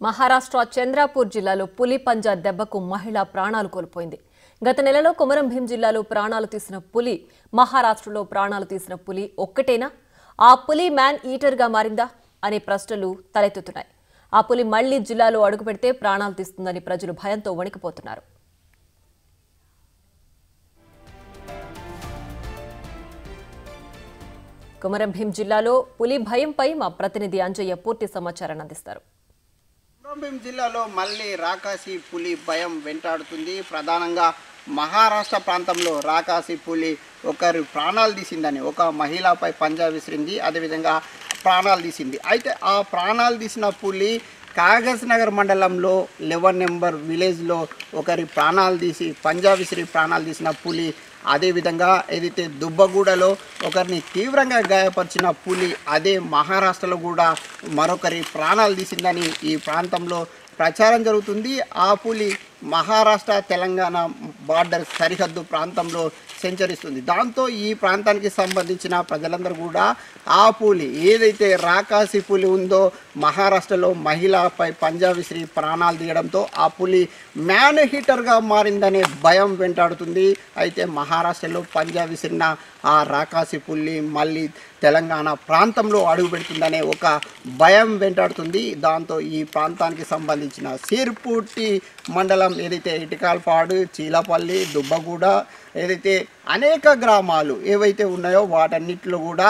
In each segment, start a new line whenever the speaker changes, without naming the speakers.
మహారాష్ట్ర చంద్రాపూర్ జిల్లాలో పులి పంజా దెబ్బకు మహిళ ప్రాణాలు కోల్పోయింది. గత నెలలో కొమరం భీం జిల్లాలో ప్రాణాలు తీసిన పులి, మహారాష్ట్రలో ప్రాణాలు తీసిన పులి ఒక్కటేనా? ఆ పులి మ్యాన్ ఈటర్గా మారిందా అనే ప్రశ్నలు తలెత్తుతున్నాయి. ఆ పులి మళ్లీ జిల్లాలో అడుగుపెడితే ప్రాణాలు తీస్తుందని ప్రజలు భయంతో వణికిపోతున్నారు. కొమరం భీం జిల్లాలో పులి భయంపై మా ప్రతినిధి అంజయ్య పూర్తి సమాచారాన్ని అందిస్తారు.
కొమరం భీం జిల్లాలో మళ్ళీ రాకాసి పులి భయం వెంటాడుతుంది. ప్రధానంగా మహారాష్ట్ర ప్రాంతంలో రాకాసి పులి ఒకరి ప్రాణాలు తీసిందని, ఒక మహిళపై పంజా విసిరింది, అదేవిధంగా ప్రాణాలు తీసింది. అయితే ఆ ప్రాణాలు తీసిన పులి కాగజ్ నగర్ మండలంలో 11 నెంబర్ విలేజ్లో ఒకరి ప్రాణాలు తీసి పంజా విసిరి ప్రాణాలు తీసిన పులి, అదేవిధంగా ఏదైతే దుబ్బగూడలో ఒకరిని తీవ్రంగా గాయపరిచిన పులి అదే మహారాష్ట్రలో కూడా మరొకరి ప్రాణాలు తీసిందని ఈ ప్రాంతంలో ప్రచారం జరుగుతుంది. ఆ పులి మహారాష్ట్ర తెలంగాణ బార్డర్ సరిహద్దు ప్రాంతంలో సంచరిస్తుంది. దాంతో ఈ ప్రాంతానికి సంబంధించిన ప్రజలందరూ కూడా ఆ పులి ఏదైతే రాకాసి పులి ఉందో మహారాష్ట్రలో మహిళపై పంజా విసిరి ప్రాణాలు తీయడంతో ఆ పులి మ్యాన్ హీటర్గా మారిందనే భయం వెంటాడుతుంది. అయితే మహారాష్ట్రలో పంజా విసిరిన ఆ రాకాసి పులి మళ్ళీ తెలంగాణ ప్రాంతంలో అడుగుపెడుతుందనే ఒక భయం వెంటాడుతుంది. దాంతో ఈ ప్రాంతానికి సంబంధించిన సిర్పూర్తి మండలం ఏదైతే ఇటికాల్పాడు, చీలపల్లి, దుబ్బగూడ ఏదైతే అనేక గ్రామాలు ఏవైతే ఉన్నాయో వాటన్నిటిలో కూడా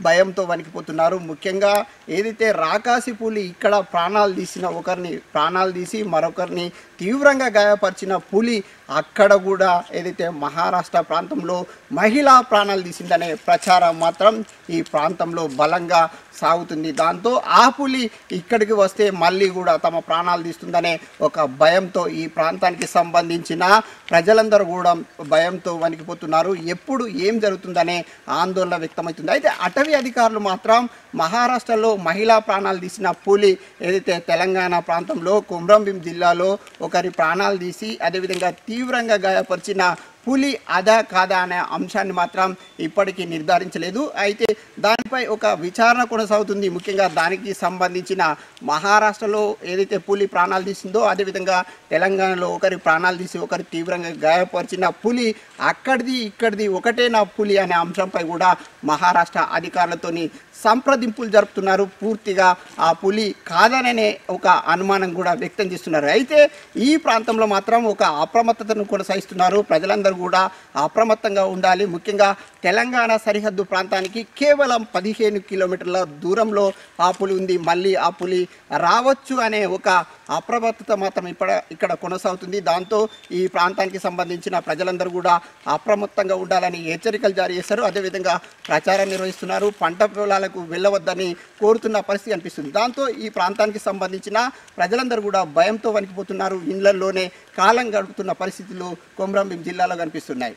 భయంతో వణికిపోతున్నారు. ముఖ్యంగా ఏదైతే రాకాసి పులి ఇక్కడ ప్రాణాలు తీసిన ఒకరిని ప్రాణాలు తీసి మరొకరిని తీవ్రంగా గాయపరిచిన పులి అక్కడ కూడా ఏదైతే మహారాష్ట్ర ప్రాంతంలో మహిళా ప్రాణాలు తీసిందనే ప్రచారం మాత్రం ఈ ప్రాంతంలో బలంగా సాగుతుంది. దాంతో ఆ పులి ఇక్కడికి వస్తే మళ్ళీ కూడా తమ ప్రాణాలు తీస్తుందనే ఒక భయంతో ఈ ప్రాంతానికి సంబంధించిన ప్రజలందరూ కూడా భయంతో వణికిపోతున్నారు. ఎప్పుడు ఏం జరుగుతుందనే ఆందోళన వ్యక్తమవుతుంది. అయితే అటవీ అధికారులు మాత్రం మహారాష్ట్రలో మహిళా ప్రాణాలు తీసిన పులి ఏదైతే తెలంగాణ ప్రాంతంలో కొమరం భీం జిల్లాలో ఒకరి ప్రాణాలు తీసి అదేవిధంగా తీవ్రంగా గాయపరిచిన పులి అదా కాదా అనే అంశాన్ని మాత్రం ఇప్పటికీ నిర్ధారించలేదు. అయితే దానిపై ఒక విచారణ కొనసాగుతుంది. ముఖ్యంగా దానికి సంబంధించిన మహారాష్ట్రలో ఏదైతే పులి ప్రాణాలు తీసిందో అదేవిధంగా తెలంగాణలో ఒకరి ప్రాణాలు తీసి ఒకరి తీవ్రంగా గాయపరిచిన పులి అక్కడిది ఇక్కడిది ఒకటేనా పులి అనే అంశంపై కూడా మహారాష్ట్ర అధికారులతోని సంప్రదింపులు జరుపుతున్నారు. పూర్తిగా ఆ పులి కాదననే ఒక అనుమానం కూడా వ్యక్తం చేస్తున్నారు. అయితే ఈ ప్రాంతంలో మాత్రం ఒక అప్రమత్తతను కొనసాగిస్తున్నారు. ప్రజలందరూ కూడా అప్రమత్తంగా ఉండాలి. ముఖ్యంగా తెలంగాణ సరిహద్దు ప్రాంతానికి కేవలం 15 కిలోమీటర్ల దూరంలో ఆ పులి ఉంది. మళ్ళీ ఆ పులి రావచ్చు అనే ఒక అప్రమత్తత మాత్రం ఇక్కడ కొనసాగుతుంది. దాంతో ఈ ప్రాంతానికి సంబంధించిన ప్రజలందరూ కూడా అప్రమత్తంగా ఉండాలని హెచ్చరికలు జారీ చేశారు. అదేవిధంగా ప్రచారం నిర్వహిస్తున్నారు. పంట పొలాలకు వెళ్ళవద్దని కోరుతున్న పరిస్థితి కనిపిస్తుంది. దాంతో ఈ ప్రాంతానికి సంబంధించిన ప్రజలందరూ కూడా భయంతో వణికిపోతున్నారు. ఇళ్లలోనే కాలం గడుపుతున్న పరిస్థితులు కొమరం భీం జిల్లాలో కనిపిస్తున్నాయి.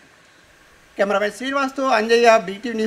కెమెరామెన్ శ్రీనివాస్తో అంజయ్య, BTV న్యూస్.